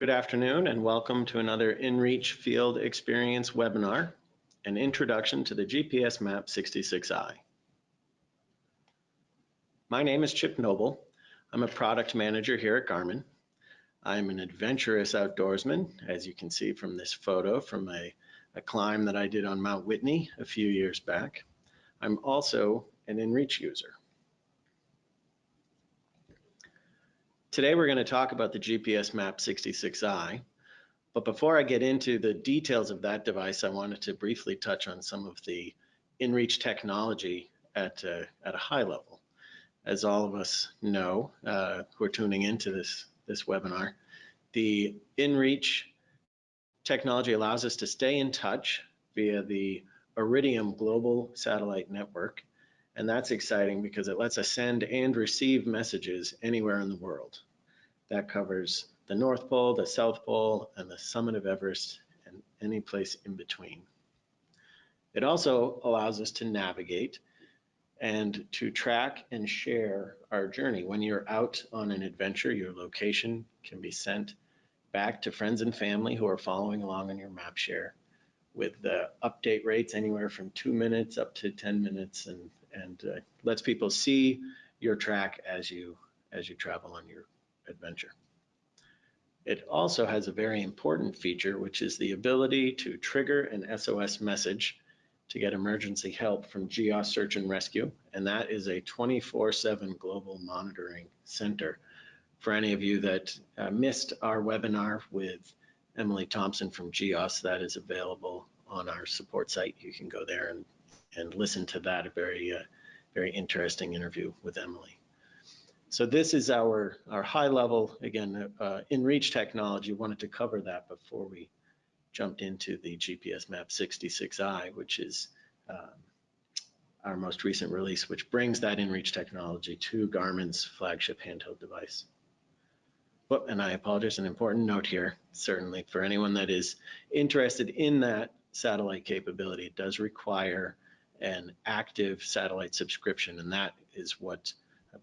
Good afternoon and welcome to another inReach Field Experience webinar, an introduction to the GPSMAP 66i. My name is Chip Noble. I'm a product manager here at Garmin. I'm an adventurous outdoorsman, as you can see from this photo from a climb that I did on Mount Whitney a few years back. I'm also an inReach user. Today we're going to talk about the GPSMAP 66i, but before I get into the details of that device, I wanted to briefly touch on some of the inReach technology at a high level. As all of us know who are tuning into this webinar, the inReach technology allows us to stay in touch via the Iridium global satellite network. And that's exciting because it lets us send and receive messages anywhere in the world. That covers the North Pole, the South Pole, and the summit of Everest, and any place in between. It also allows us to navigate and to track and share our journey. When you're out on an adventure, your location can be sent back to friends and family who are following along on your map share with the update rates anywhere from 2 minutes up to 10 minutes and lets people see your track as you travel on your adventure. It also has a very important feature, which is the ability to trigger an SOS message to get emergency help from GPSMAP Search and Rescue, and that is a 24/7 global monitoring center. For any of you that missed our webinar with Emily Thompson from GPSMAP, that is available on our support site. You can go there and listen to that, a very interesting interview with Emily. So this is our high level, again, inReach technology. Wanted to cover that before we jumped into the GPSMAP 66i, which is our most recent release, which brings that inReach technology to Garmin's flagship handheld device. But, and I apologize, an important note here, certainly for anyone that is interested in that satellite capability, it does require an active satellite subscription, and that is what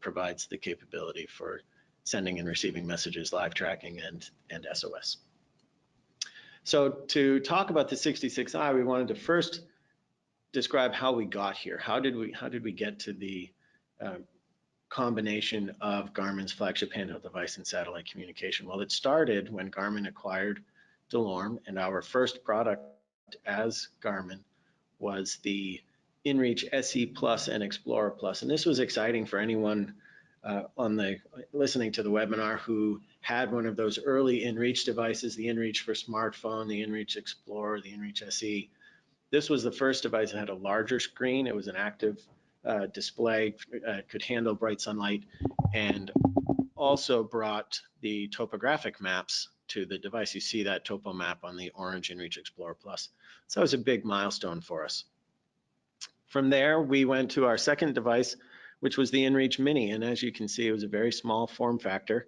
provides the capability for sending and receiving messages, live tracking, and SOS. So to talk about the 66i, we wanted to first describe how we got here. How did we get to the combination of Garmin's flagship handheld device and satellite communication? Well, it started when Garmin acquired DeLorme, and our first product as Garmin was the inReach SE Plus and Explorer Plus. And this was exciting for anyone listening to the webinar who had one of those early inReach devices, the inReach for smartphone, the inReach Explorer, the inReach SE. This was the first device that had a larger screen. It was an active display, could handle bright sunlight, and also brought the topographic maps to the device. You see that topo map on the orange inReach Explorer Plus. So that was a big milestone for us. From there, we went to our second device, which was the inReach Mini. And as you can see, it was a very small form factor,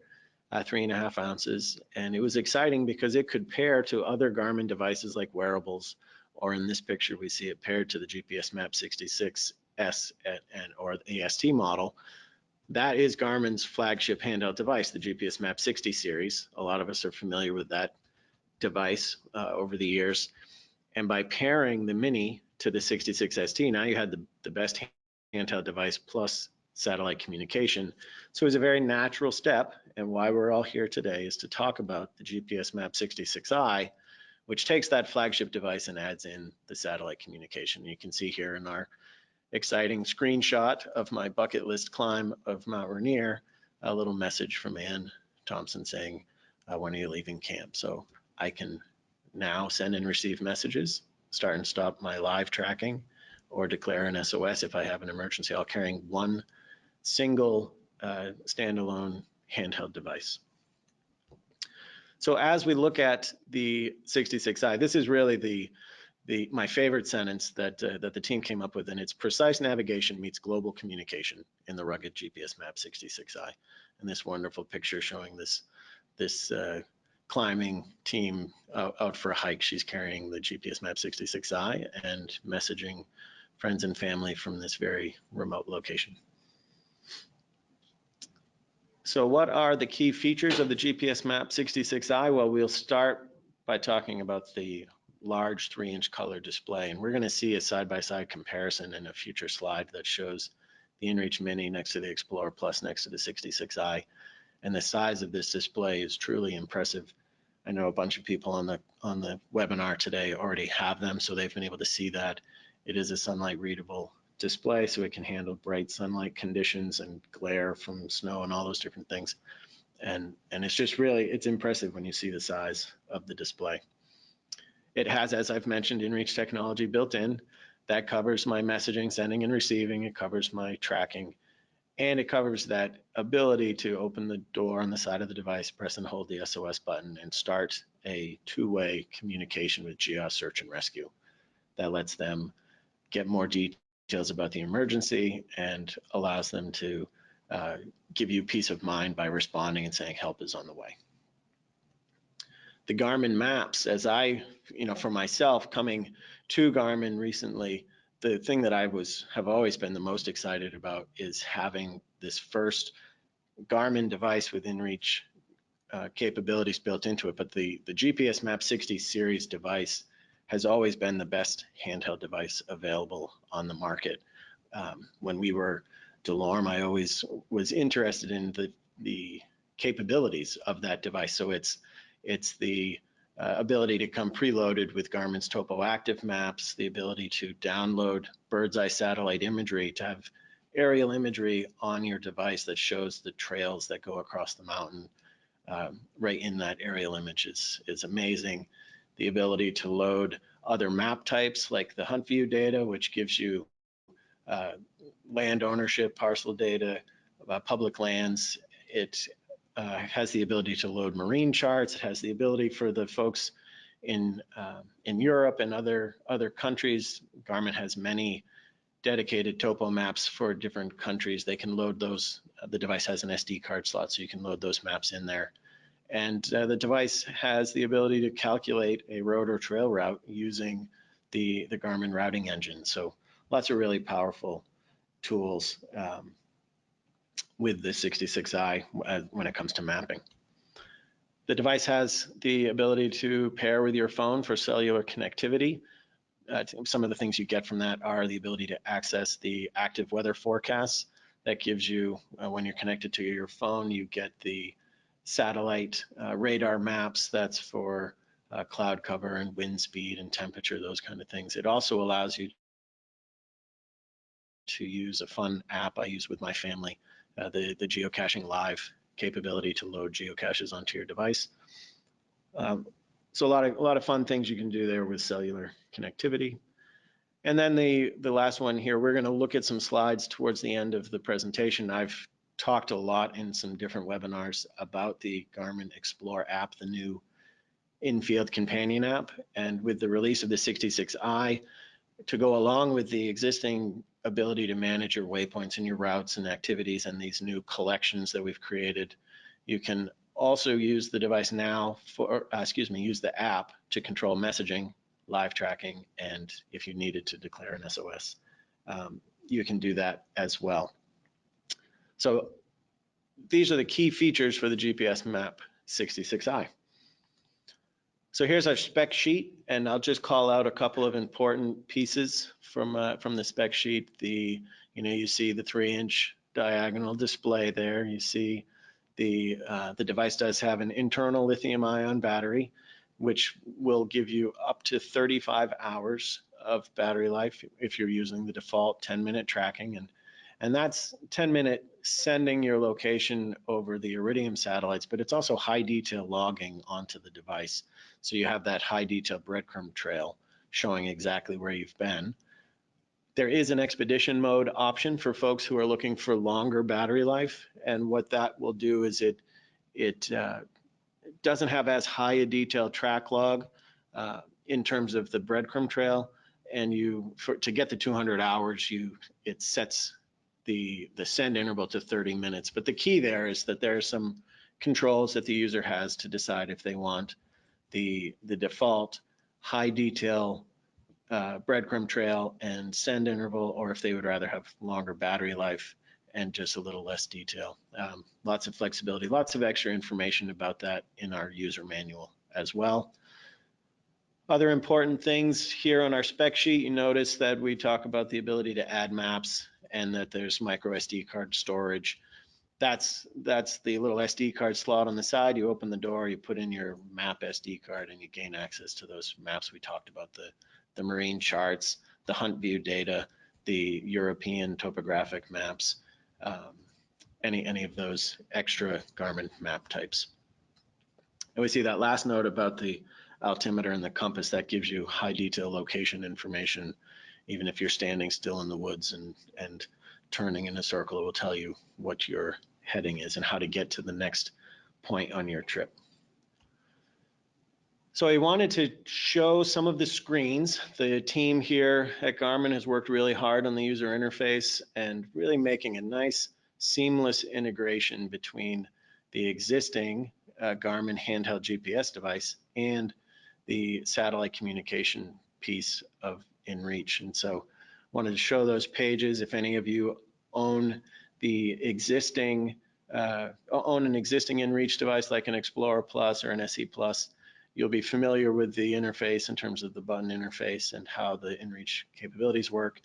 3.5 ounces. And it was exciting because it could pair to other Garmin devices like wearables, or in this picture, we see it paired to the GPSMAP 66S or the AST model. That is Garmin's flagship handheld device, the GPSMAP 60 series. A lot of us are familiar with that device over the years. And by pairing the Mini to the 66ST, now you had the best handheld device plus satellite communication. So it was a very natural step, and why we're all here today is to talk about the GPSMAP 66i, which takes that flagship device and adds in the satellite communication. You can see here in our exciting screenshot of my bucket list climb of Mount Rainier, a little message from Ann Thompson saying, when are you leaving camp? So I can now send and receive messages, start and stop my live tracking, or declare an SOS if I have an emergency, all carrying one single standalone handheld device. So as we look at the 66i, this is really my favorite sentence that the team came up with, and it's precise navigation meets global communication in the rugged GPSMAP 66i. And this wonderful picture showing this climbing team out for a hike. She's carrying the GPSMAP 66i and messaging friends and family from this very remote location. So what are the key features of the GPSMAP 66i? Well, we'll start by talking about the large 3-inch color display, and we're going to see a side-by-side comparison in a future slide that shows the inReach Mini next to the Explorer Plus next to the 66i, and the size of this display is truly impressive. I know a bunch of people on the webinar today already have them, so they've been able to see that. It is a sunlight readable display, so it can handle bright sunlight conditions and glare from snow and all those different things. And it's just really, it's impressive when you see the size of the display. It has, as I've mentioned, inReach technology built in. That covers my messaging, sending and receiving. It covers my tracking. And it covers that ability to open the door on the side of the device, press and hold the SOS button, and start a two-way communication with GIS Search and Rescue. That lets them get more details about the emergency and allows them to give you peace of mind by responding and saying help is on the way. The Garmin maps, as for myself, coming to Garmin recently, the thing that I have always been the most excited about is having this first Garmin device with inReach capabilities built into it. But the GPSMAP 60 series device has always been the best handheld device available on the market. When we were DeLorme, I always was interested in the capabilities of that device. So it's the ability to come preloaded with Garmin's Topo Active maps, the ability to download bird's eye satellite imagery, to have aerial imagery on your device that shows the trails that go across the mountain right in that aerial image is amazing. The ability to load other map types like the Hunt View data, which gives you land ownership, parcel data about public lands. It has the ability to load marine charts. It has the ability for the folks in Europe and other countries. Garmin has many dedicated topo maps for different countries. They can load those. The device has an SD card slot, so you can load those maps in there. And the device has the ability to calculate a road or trail route using the Garmin routing engine. So lots of really powerful tools with the 66i when it comes to mapping. The device has the ability to pair with your phone for cellular connectivity. Some of the things you get from that are the ability to access the active weather forecasts. That gives you, when you're connected to your phone, you get the satellite radar maps. That's for cloud cover and wind speed and temperature, those kind of things. It also allows you to use a fun app I use with my family, the geocaching live capability to load geocaches onto your device. So a lot of fun things you can do there with cellular connectivity. And then the last one here, we're going to look at some slides towards the end of the presentation. I've talked a lot in some different webinars about the Garmin Explore app, the new in-field companion app. And with the release of the 66i, to go along with the existing ability to manage your waypoints and your routes and activities and these new collections that we've created, you can also use the device now for, use the app to control messaging, live tracking, and if you needed to declare an SOS, you can do that as well. So these are the key features for the GPSMAP 66i. So here's our spec sheet, and I'll just call out a couple of important pieces from the spec sheet. You see the 3-inch diagonal display there. You see the device does have an internal lithium-ion battery, which will give you up to 35 hours of battery life if you're using the default 10-minute tracking, and that's 10-minute sending your location over the Iridium satellites, but it's also high detail logging onto the device. So you have that high detail breadcrumb trail showing exactly where you've been. There is an expedition mode option for folks who are looking for longer battery life, and what that will do is it doesn't have as high a detailed track log in terms of the breadcrumb trail, and to get the 200 hours, it sets the send interval to 30 minutes. But the key there is that there are some controls that the user has to decide if they want the default high detail breadcrumb trail and send interval, or if they would rather have longer battery life. and just a little less detail. Lots of flexibility, lots of extra information about that in our user manual as well. Other important things here on our spec sheet, you notice that we talk about the ability to add maps and that there's micro SD card storage. That's the little SD card slot on the side. You open the door, you put in your map SD card, and you gain access to those maps we talked about, the marine charts, the hunt view data, the European topographic maps, any of those extra Garmin map types. And we see that last note about the altimeter and the compass, that gives you high detail location information. Even if you're standing still in the woods and turning in a circle, it will tell you what your heading is and how to get to the next point on your trip. So I wanted to show some of the screens. The team here at Garmin has worked really hard on the user interface and really making a nice seamless integration between the existing Garmin handheld GPS device and the satellite communication piece of inReach. And so wanted to show those pages. If any of you own the existing own an existing inReach device like an Explorer Plus or an SE Plus, you'll be familiar with the interface in terms of the button interface and how the inReach capabilities work.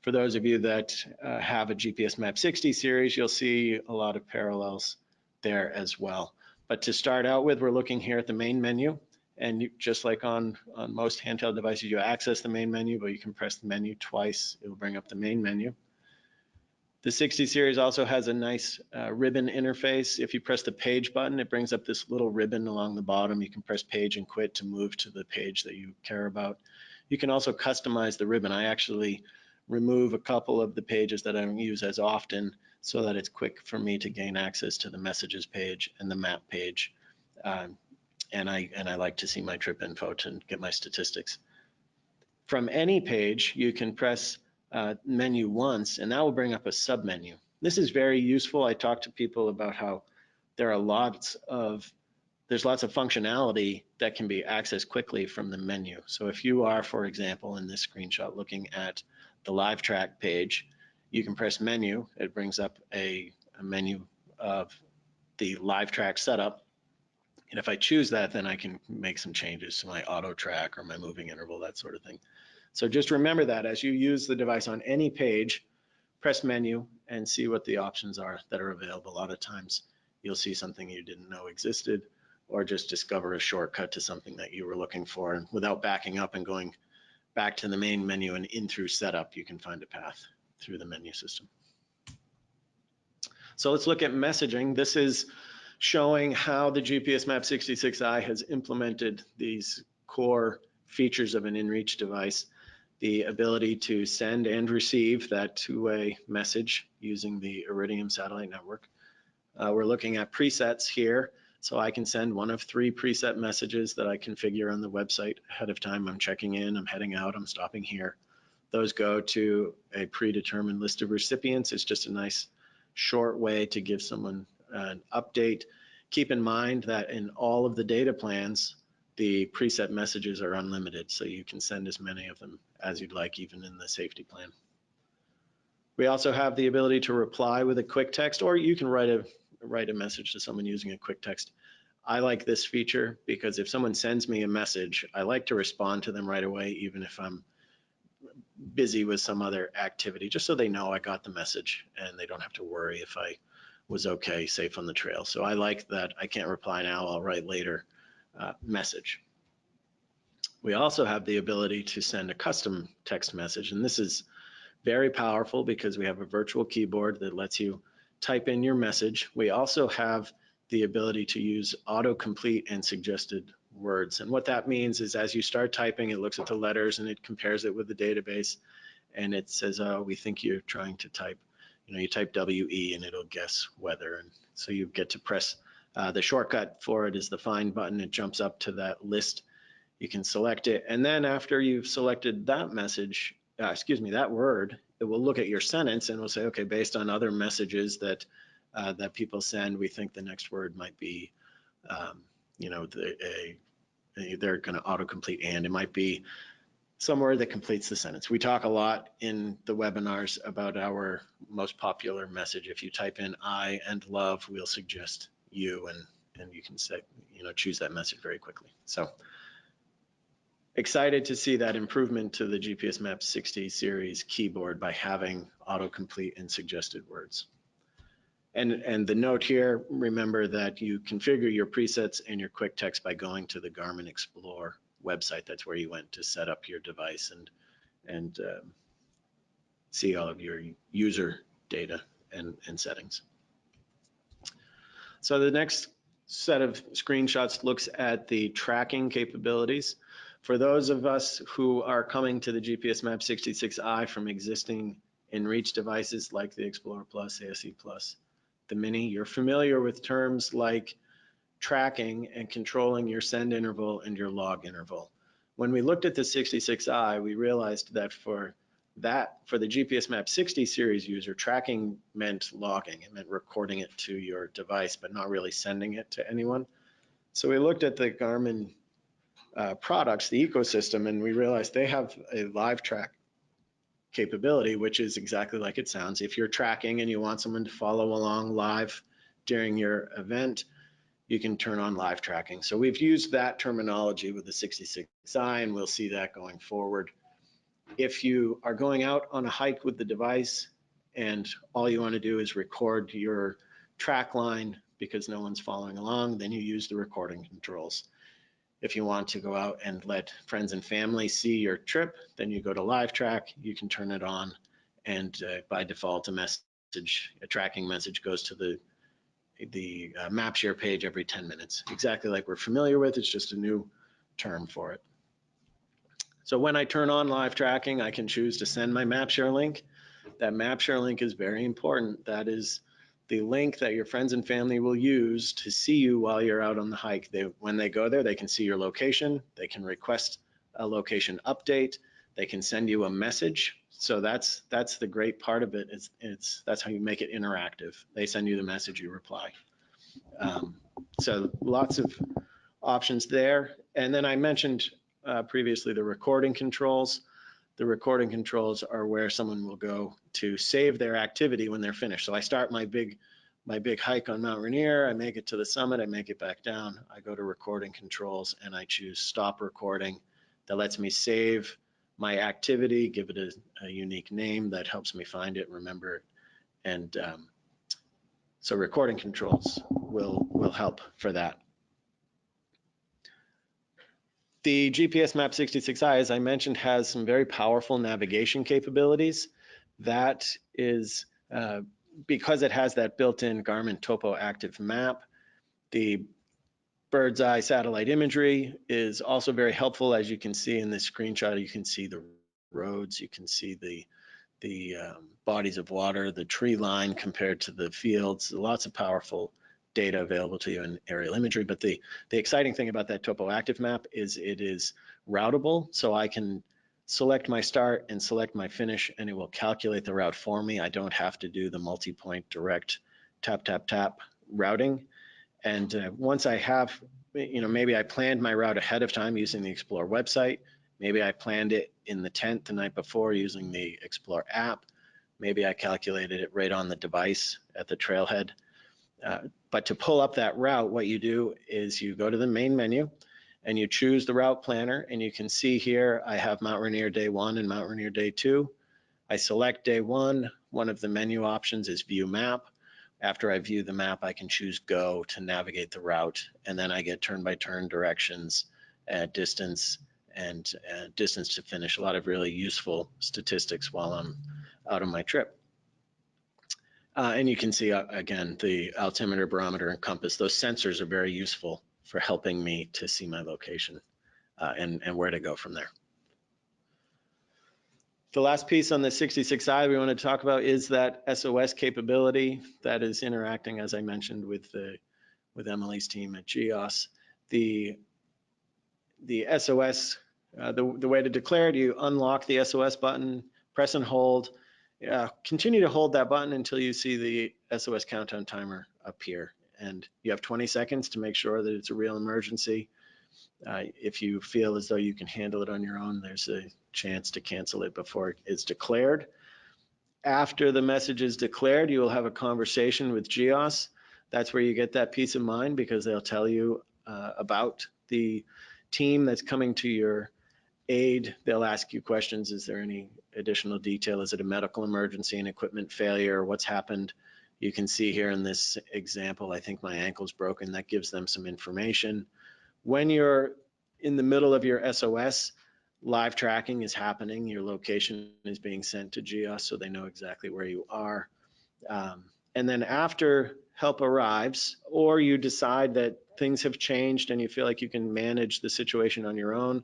For those of you that have a GPSMAP 60 series, you'll see a lot of parallels there as well. But to start out with, we're looking here at the main menu. And you, just like on most handheld devices, you access the main menu, but you can press the menu twice. It will bring up the main menu. The 60 series also has a nice ribbon interface. If you press the page button, it brings up this little ribbon along the bottom. You can press page and quit to move to the page that you care about. You can also customize the ribbon. I actually remove a couple of the pages that I don't use as often so that it's quick for me to gain access to the messages page and the map page. And I like to see my trip info to get my statistics. From any page, you can press menu once, and that will bring up a submenu. This is very useful. I talk to people about how there's lots of functionality that can be accessed quickly from the menu. So if you are, for example, in this screenshot looking at the live track page, you can press menu. It brings up a menu of the live track setup. And if I choose that, then I can make some changes to my auto track or my moving interval, that sort of thing. So just remember that as you use the device on any page, press menu and see what the options are that are available. A lot of times you'll see something you didn't know existed, or just discover a shortcut to something that you were looking for. And without backing up and going back to the main menu and in through setup, you can find a path through the menu system. So let's look at messaging. This is showing how the GPSMAP 66i has implemented these core features of an inReach device. The ability to send and receive that two-way message using the Iridium satellite network. We're looking at presets here. So I can send one of 3 preset messages that I configure on the website ahead of time. I'm checking in, I'm heading out, I'm stopping here. Those go to a predetermined list of recipients. It's just a nice short way to give someone an update. Keep in mind that in all of the data plans, the preset messages are unlimited, so you can send as many of them as you'd like, even in the safety plan. We also have the ability to reply with a quick text, or you can write a message to someone using a quick text. I like this feature because if someone sends me a message, I like to respond to them right away, even if I'm busy with some other activity, just so they know I got the message and they don't have to worry if I was okay, safe on the trail. So I like that I can't reply now, I'll write later message. We also have the ability to send a custom text message, and this is very powerful because we have a virtual keyboard that lets you type in your message. We also have the ability to use autocomplete and suggested words. And what that means is as you start typing, it looks at the letters and it compares it with the database, and it says, oh, we think you're trying to type, you type WE and it'll guess weather. And so you get to press the shortcut for it is the find button. It jumps up to that list. You can select it. And then after you've selected that message, that word, it will look at your sentence and will say, okay, based on other messages that that people send, we think the next word might be, they're going to autocomplete, and it might be some word that completes the sentence. We talk a lot in the webinars about our most popular message. If you type in I and love, we'll suggest you, and you can say, choose that message very quickly. So excited to see that improvement to the GPSMAP 60 series keyboard by having autocomplete in suggested words. And the note here, remember that you configure your presets and your quick text by going to the Garmin Explore website. That's where you went to set up your device and see all of your user data and settings. So the next set of screenshots looks at the tracking capabilities. For those of us who are coming to the GPSMAP 66i from existing inReach devices like the Explorer Plus, ASE Plus, the Mini, you're familiar with terms like tracking and controlling your send interval and your log interval. When we looked at the 66i, we realized that for the GPSMAP 60 series user, tracking meant logging. It meant recording it to your device, but not really sending it to anyone. So we looked at the Garmin products, the ecosystem, and we realized they have a live track capability, which is exactly like it sounds. If you're tracking and you want someone to follow along live during your event, you can turn on live tracking. So we've used that terminology with the 66i, and we'll see that going forward. If you are going out on a hike with the device and all you want to do is record your track line because no one's following along, then you use the recording controls. If you want to go out and let friends and family see your trip, then you go to live track, you can turn it on, and by default a tracking message goes to the map share page every 10 minutes. Exactly like we're familiar with, it's just a new term for it. So when I turn on live tracking, I can choose to send my map share link. That map share link is very important. That is the link that your friends and family will use to see you while you're out on the hike. When they go there, they can see your location. They can request a location update. They can send you a message. So that's the great part of it. That's how you make it interactive. They send you the message, you reply. So lots of options there. And then I mentioned previously the recording controls. The recording controls are where someone will go to save their activity when they're finished. So I start my big hike on Mount Rainier, I make it to the summit, I make it back down, I go to recording controls and I choose stop recording. That lets me save my activity, give it a unique name that helps me find it, remember it. And so recording controls will help for that. The GPSMAP 66i, as I mentioned, has some very powerful navigation capabilities. That is because it has that built-in Garmin Topo Active Map. The bird's eye satellite imagery is also very helpful. As you can see in this screenshot, you can see the roads, you can see the bodies of water, the tree line compared to the fields, lots of powerful data available to you in aerial imagery. But the exciting thing about that Topo Active Map is it is routable. So I can select my start and select my finish, and it will calculate the route for me. I don't have to do the multi-point direct tap, tap, tap routing. And once I have, maybe I planned my route ahead of time using the Explore website. Maybe I planned it in the tent the night before using the Explore app. Maybe I calculated it right on the device at the trailhead. But to pull up that route, what you do is you go to the main menu and you choose the route planner, and you can see here I have Mount Rainier Day 1 and Mount Rainier Day 2. I select Day 1. One of the menu options is View Map. After I view the map, I can choose Go to navigate the route, and then I get turn-by-turn directions, distance, and distance to finish. A lot of really useful statistics while I'm out on my trip. And you can see, again, the altimeter, barometer, and compass. Those sensors are very useful for helping me to see my location and where to go from there. The last piece on the 66i we want to talk about is that SOS capability that is interacting, as I mentioned, with Emily's team at GEOS. The SOS, the way to declare it, you unlock the SOS button, press and hold. Continue to hold that button until you see the SOS countdown timer appear. And you have 20 seconds to make sure that it's a real emergency. If you feel as though you can handle it on your own, there's a chance to cancel it before it's declared. After the message is declared, you will have a conversation with GEOS. That's where you get that peace of mind, because they'll tell you about the team that's coming to your aid. They'll ask you questions. Is there any additional detail? Is it a medical emergency, an equipment failure? What's happened? You can see here in this example, I think my ankle's broken. That gives them some information. When you're in the middle of your SOS, live tracking is happening. Your location is being sent to GEOS, so they know exactly where you are. And then after help arrives, or you decide that things have changed and you feel like you can manage the situation on your own,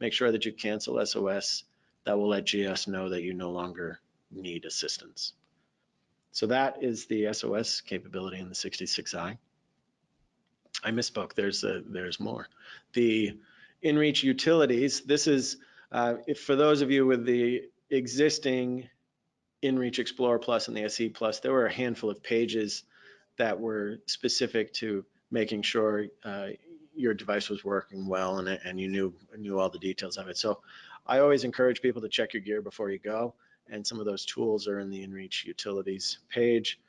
make sure that you cancel SOS. That will let GEOS know that you no longer need assistance. So that is the SOS capability in the 66i. I misspoke, there's more. The inReach utilities, this is, for those of you with the existing inReach Explorer Plus and the SE Plus, there were a handful of pages that were specific to making sure your device was working well and you knew all the details of it. So I always encourage people to check your gear before you go, and some of those tools are in the inReach utilities page.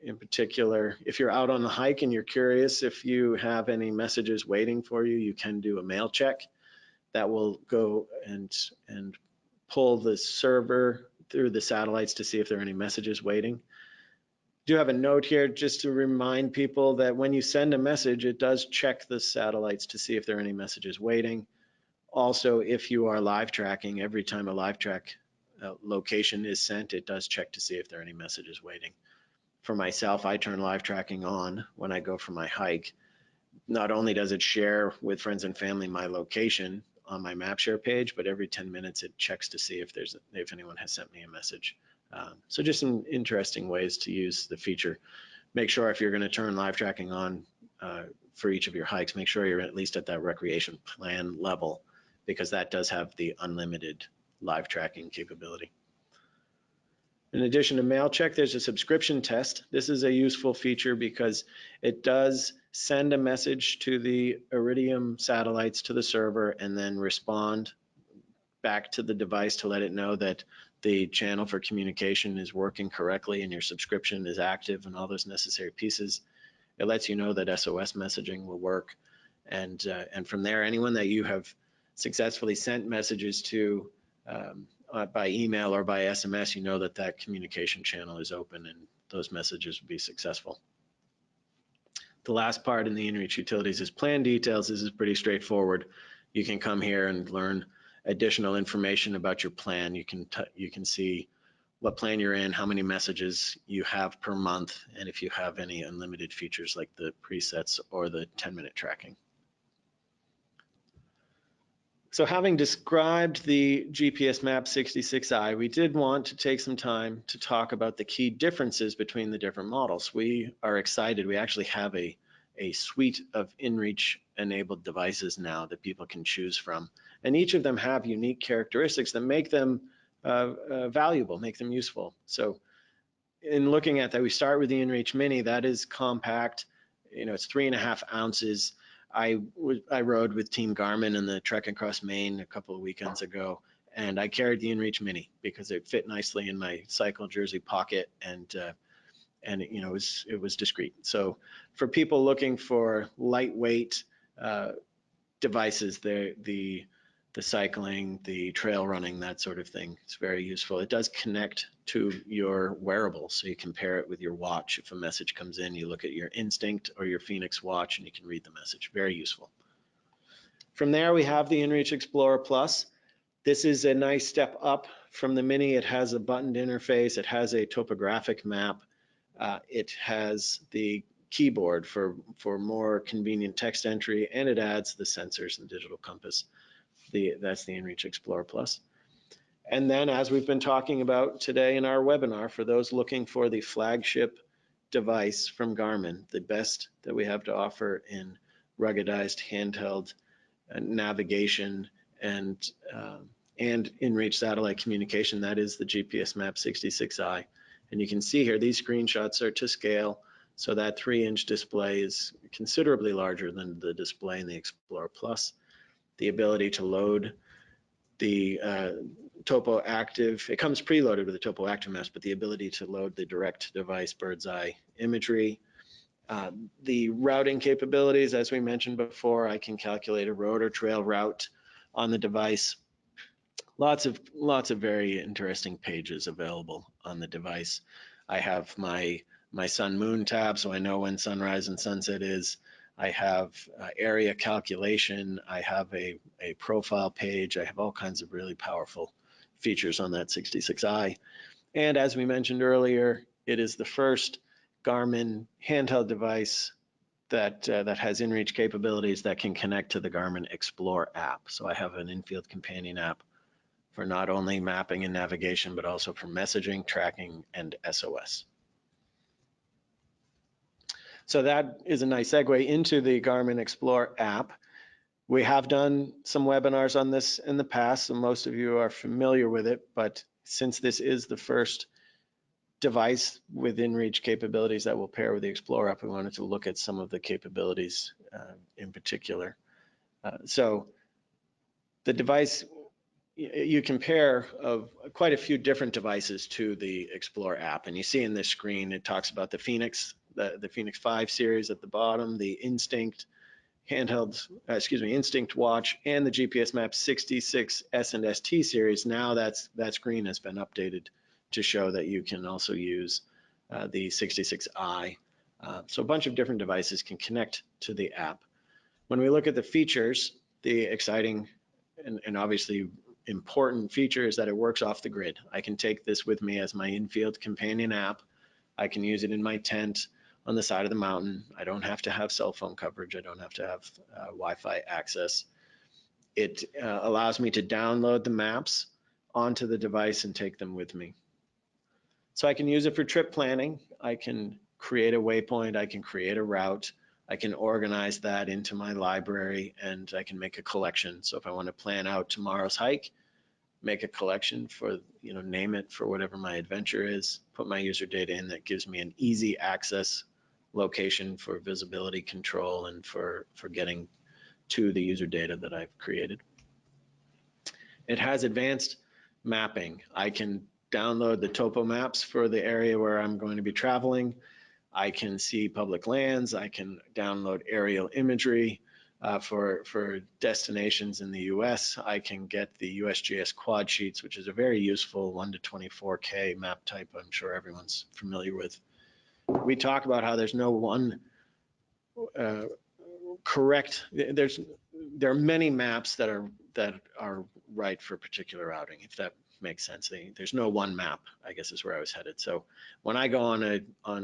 In particular, if you're out on the hike and you're curious if you have any messages waiting for you, you can do a mail check. That will go and pull the server through the satellites to see if there are any messages waiting. Do have a note here just to remind people that when you send a message, it does check the satellites to see if there are any messages waiting. Also, if you are live tracking, every time a live track location is sent, it does check to see if there are any messages waiting. For myself, I turn live tracking on when I go for my hike. Not only does it share with friends and family my location on my map share page, but every 10 minutes it checks to see if anyone has sent me a message. So just some interesting ways to use the feature. Make sure if you're going to turn live tracking on for each of your hikes, make sure you're at least at that recreation plan level, because that does have the unlimited live tracking capability. In addition to mail check, there's a subscription test. This is a useful feature because it does send a message to the Iridium satellites to the server and then respond back to the device to let it know that the channel for communication is working correctly and your subscription is active and all those necessary pieces. It lets you know that SOS messaging will work. And from there, anyone that you have successfully sent messages to by email or by SMS, you know that that communication channel is open and those messages will be successful. The last part in the inReach utilities is plan details. This is pretty straightforward. You can come here and learn additional information about your plan. You can see what plan you're in, how many messages you have per month, and if you have any unlimited features like the presets or the 10-minute tracking. So having described the GPSMAP 66i, we did want to take some time to talk about the key differences between the different models. We are excited. We actually have a suite of inReach enabled devices now that people can choose from. And each of them have unique characteristics that make them valuable, make them useful. So in looking at that, we start with the inReach Mini. That is compact. It's 3.5 ounces. I rode with Team Garmin in the trek across Maine a couple of weekends ago, and I carried the inReach Mini because it fit nicely in my cycle jersey pocket, and it was discreet. So for people looking for lightweight devices, the cycling, the trail running, that sort of thing, it's very useful. It does connect to your wearable, so you can pair it with your watch. If a message comes in, you look at your Instinct or your Phoenix watch and you can read the message. Very useful. From there, we have the inReach Explorer Plus. This is a nice step up from the Mini. It has a buttoned interface. It has a topographic map. It has the keyboard for more convenient text entry, and it adds the sensors and digital compass. That's the inReach Explorer Plus. And then, as we've been talking about today in our webinar, for those looking for the flagship device from Garmin, the best that we have to offer in ruggedized handheld navigation and inReach satellite communication, that is the GPSMAP 66i. And you can see here, these screenshots are to scale. So that 3-inch display is considerably larger than the display in the Explorer Plus. The ability to load the Topo Active, it comes preloaded with the Topo Active maps, but the ability to load the direct device bird's eye imagery. The routing capabilities, as we mentioned before, I can calculate a road or trail route on the device. Lots of very interesting pages available on the device. I have my sun moon tab, so I know when sunrise and sunset is. I have area calculation. I have a profile page. I have all kinds of really powerful features on that 66i. And as we mentioned earlier, it is the first Garmin handheld device that has inReach capabilities that can connect to the Garmin Explore app. So I have an in-field companion app for not only mapping and navigation, but also for messaging, tracking, and SOS. So that is a nice segue into the Garmin Explore app. We have done some webinars on this in the past, so most of you are familiar with it, but since this is the first device with inReach capabilities that will pair with the Explore app, we wanted to look at some of the capabilities in particular. So the device, you compare of quite a few different devices to the Explore app, and you see in this screen it talks about the Phoenix, the Phoenix 5 series at the bottom, the Instinct handheld, Instinct watch, and the GPSMAP 66S and ST series. Now that screen has been updated to show that you can also use the 66i. So a bunch of different devices can connect to the app. When we look at the features, the exciting and obviously important feature is that it works off the grid. I can take this with me as my in-field companion app. I can use it in my tent on the side of the mountain. I don't have to have cell phone coverage. I don't have to have Wi-Fi access. It allows me to download the maps onto the device and take them with me. So I can use it for trip planning. I can create a waypoint. I can create a route. I can organize that into my library, and I can make a collection. So if I want to plan out tomorrow's hike, make a collection for, name it for whatever my adventure is, put my user data in. That gives me an easy access location for visibility control and for getting to the user data that I've created. It has advanced mapping. I can download the topo maps for the area where I'm going to be traveling. I can see public lands. I can download aerial imagery for destinations in the US. I can get the USGS quad sheets, which is a very useful 1 to 24K map type I'm sure everyone's familiar with. We talk about how there's no one correct, there are many maps that are right for a particular routing, if that makes sense. There's no one map, I guess is where I was headed. So when I go on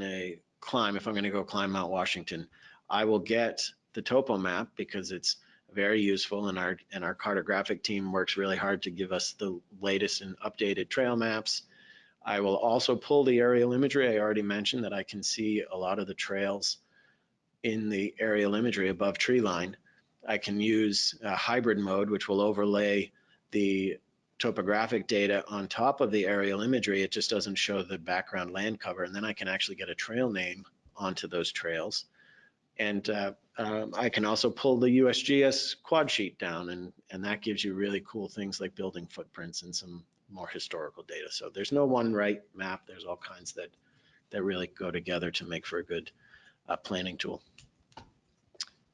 a climb, if I'm going to go climb Mount Washington, I will get the topo map because it's very useful, and our cartographic team works really hard to give us the latest and updated trail maps. I will also pull the aerial imagery. I already mentioned that I can see a lot of the trails in the aerial imagery above tree line. I can use a hybrid mode, which will overlay the topographic data on top of the aerial imagery. It just doesn't show the background land cover, and then I can actually get a trail name onto those trails. And I can also pull the USGS quad sheet down, and that gives you really cool things like building footprints and some more historical data. So there's no one right map. There's all kinds that really go together to make for a good planning tool.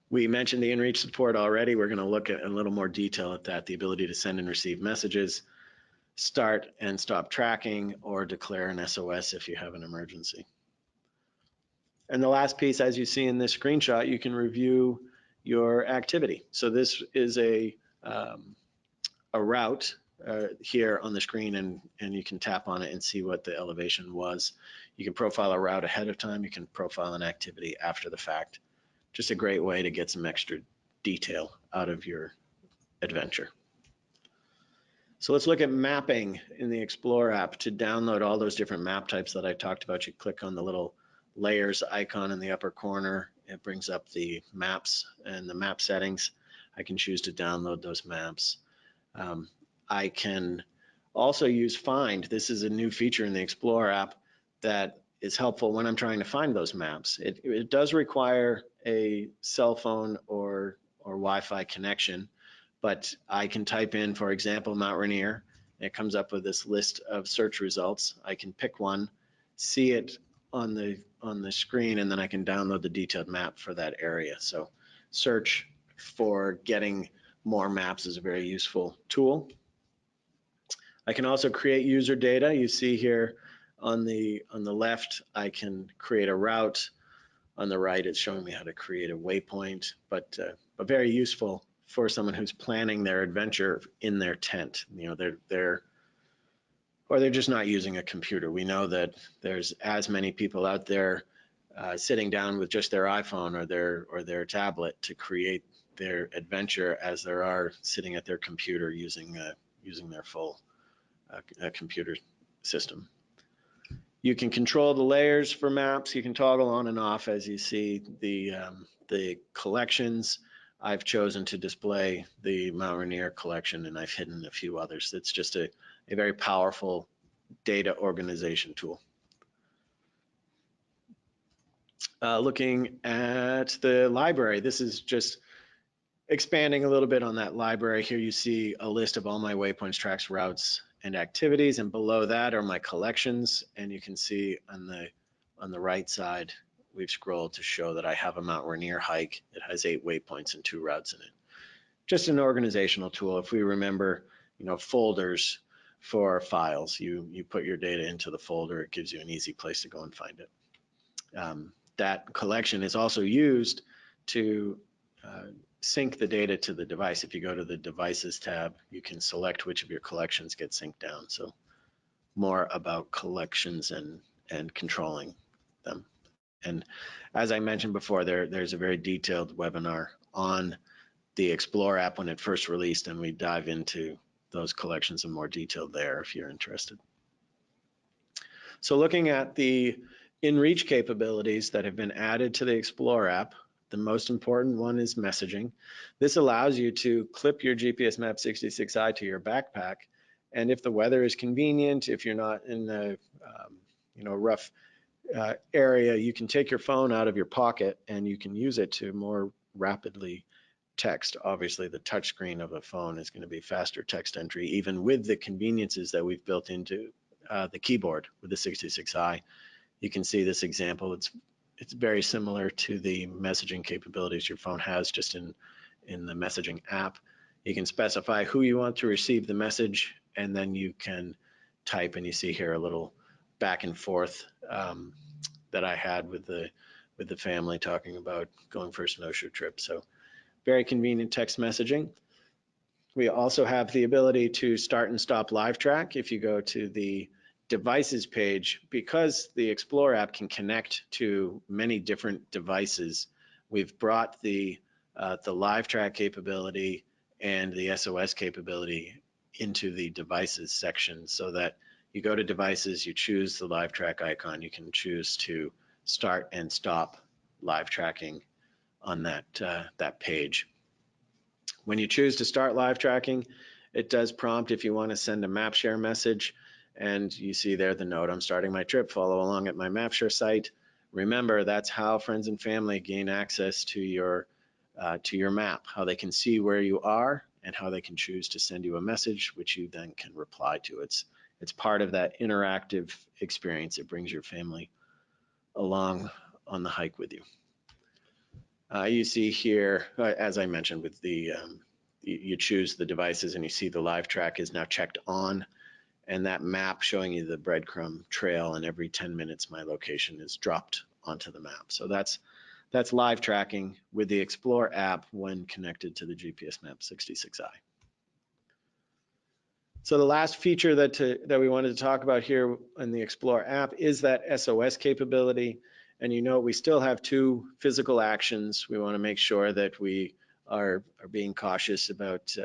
We mentioned the inReach support already. We're going to look at a little more detail at that, the ability to send and receive messages, start and stop tracking, or declare an SOS if you have an emergency. And the last piece, as you see in this screenshot, you can review your activity. So this is a route here on the screen, and you can tap on it and see what the elevation was. You can profile a route ahead of time. You can profile an activity after the fact. Just a great way to get some extra detail out of your adventure. So let's look at mapping in the Explore app. To download all those different map types that I talked about, you click on the little layers icon in the upper corner. It brings up the maps and the map settings. I can choose to download those maps. I can also use Find. This is a new feature in the Explore app that is helpful when I'm trying to find those maps. It does require a cell phone or Wi-Fi connection, but I can type in, for example, Mount Rainier. It comes up with this list of search results. I can pick one, see it on the screen, and then I can download the detailed map for that area. So search for getting more maps is a very useful tool. I can also create user data. You see here on the left, I can create a route. On the right, it's showing me how to create a waypoint, but very useful for someone who's planning their adventure in their tent. You know, they're just not using a computer. We know that there's as many people out there sitting down with just their iPhone or their tablet to create their adventure as there are sitting at their computer using their full computer system. You can control the layers for maps. You can toggle on and off as you see the collections. I've chosen to display the Mount Rainier collection, and I've hidden a few others. It's just a very powerful data organization tool. Looking at the library, this is just expanding a little bit on that library. Here you see a list of all my waypoints, tracks, routes, and activities, and below that are my collections. And you can see on the right side, we've scrolled to show that I have a Mount Rainier hike. It has 8 waypoints and 2 routes in it. Just an organizational tool. If we remember, you know, folders for files, you put your data into the folder. It gives you an easy place to go and find it. That collection is also used to sync the data to the device. If you go to the Devices tab, you can select which of your collections get synced down. So more about collections and controlling them. And as I mentioned before, there's a very detailed webinar on the Explore app when it first released, and we dive into those collections in more detail there if you're interested. So looking at the inReach capabilities that have been added to the Explore app, the most important one is messaging. This allows you to clip your GPSMAP 66i to your backpack, and if the weather is convenient, if you're not in a rough area, you can take your phone out of your pocket and you can use it to more rapidly text. Obviously, the touchscreen of a phone is going to be faster text entry, even with the conveniences that we've built into the keyboard with the 66i. You can see this example. It's very similar to the messaging capabilities your phone has just in the messaging app. You can specify who you want to receive the message, and then you can type, and you see here a little back and forth that I had with the family talking about going for a snowshoe trip. So very convenient text messaging. We also have the ability to start and stop live track. If you go to the devices page, because the Explore app can connect to many different devices, we've brought the live track capability and the SOS capability into the devices section, so that you go to devices, you choose the live track icon, you can choose to start and stop live tracking on that page. When you choose to start live tracking, it does prompt if you want to send a map share message. And you see there the note, I'm starting my trip, follow along at my MapShare site. Remember, that's how friends and family gain access to your map, how they can see where you are and how they can choose to send you a message, which you then can reply to. It's part of that interactive experience. It brings your family along on the hike with you. You see here, as I mentioned, with the you choose the devices and you see the live track is now checked on, and that map showing you the breadcrumb trail, and every 10 minutes my location is dropped onto the map. So that's live tracking with the Explore app when connected to the GPSMAP 66i. So the last feature that we wanted to talk about here in the Explore app is that SOS capability. And you know, we still have 2 physical actions. We want to make sure that we are being cautious about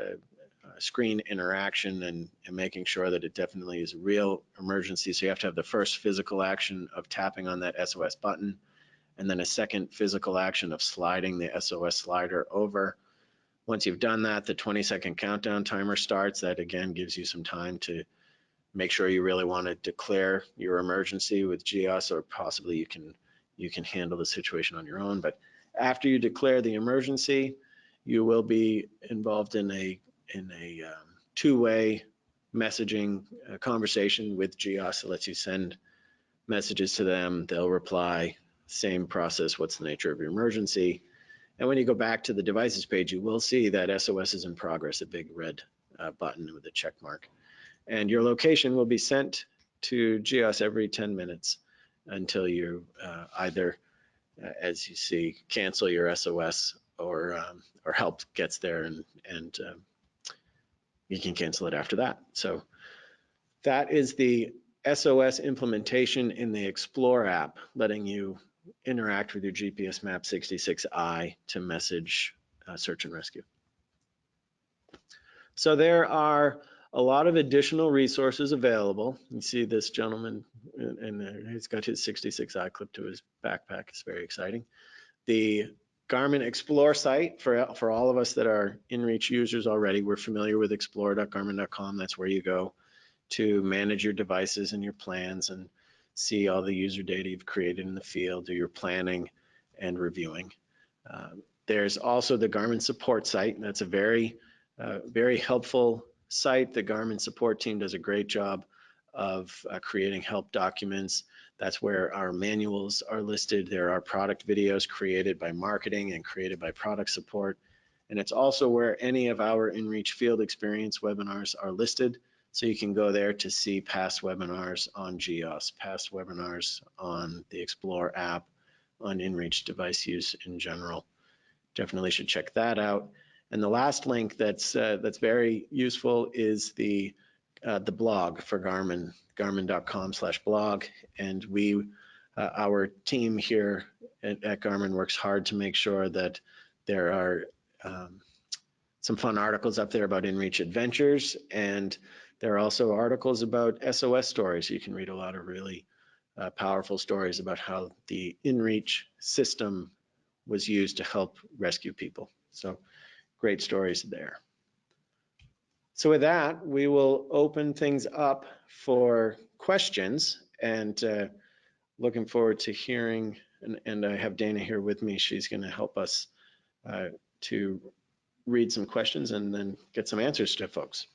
screen interaction and making sure that it definitely is a real emergency. So you have to have the first physical action of tapping on that SOS button, and then a second physical action of sliding the SOS slider over. Once you've done that, the 20-second countdown timer starts. That again gives you some time to make sure you really want to declare your emergency with GEOS, or possibly you can handle the situation on your own. But after you declare the emergency, you will be involved in a two-way messaging conversation with GEOS. It lets you send messages to them. They'll reply, same process, what's the nature of your emergency? And when you go back to the devices page, you will see that SOS is in progress, a big red button with a check mark. And your location will be sent to GEOS every 10 minutes until you either, as you see, cancel your SOS or help gets there, and you can cancel it after that. So that is the SOS implementation in the Explore app, letting you interact with your GPSMAP 66i to message search and rescue. So there are a lot of additional resources available. You see this gentleman, and he's got his 66i clipped to his backpack. It's very exciting. The Garmin Explore site, for all of us that are inReach users already, we're familiar with explore.garmin.com. That's where you go to manage your devices and your plans and see all the user data you've created in the field, do your planning and reviewing. There's also the Garmin support site, and that's a very helpful site. The Garmin support team does a great job of creating help documents. That's where our manuals are listed. There are product videos created by marketing and created by product support. And it's also where any of our inReach field experience webinars are listed. So you can go there to see past webinars on GEOS, past webinars on the Explore app, on inReach device use in general. Definitely should check that out. And the last link that's very useful is the blog for Garmin, garmin.com/blog. And our team here at Garmin works hard to make sure that there are some fun articles up there about inReach adventures, and there are also articles about SOS stories. You can read a lot of really powerful stories about how the inReach system was used to help rescue people. So great stories there. So with that, we will open things up for questions, and looking forward to hearing, and I have Dana here with me. She's going to help us to read some questions and then get some answers to folks.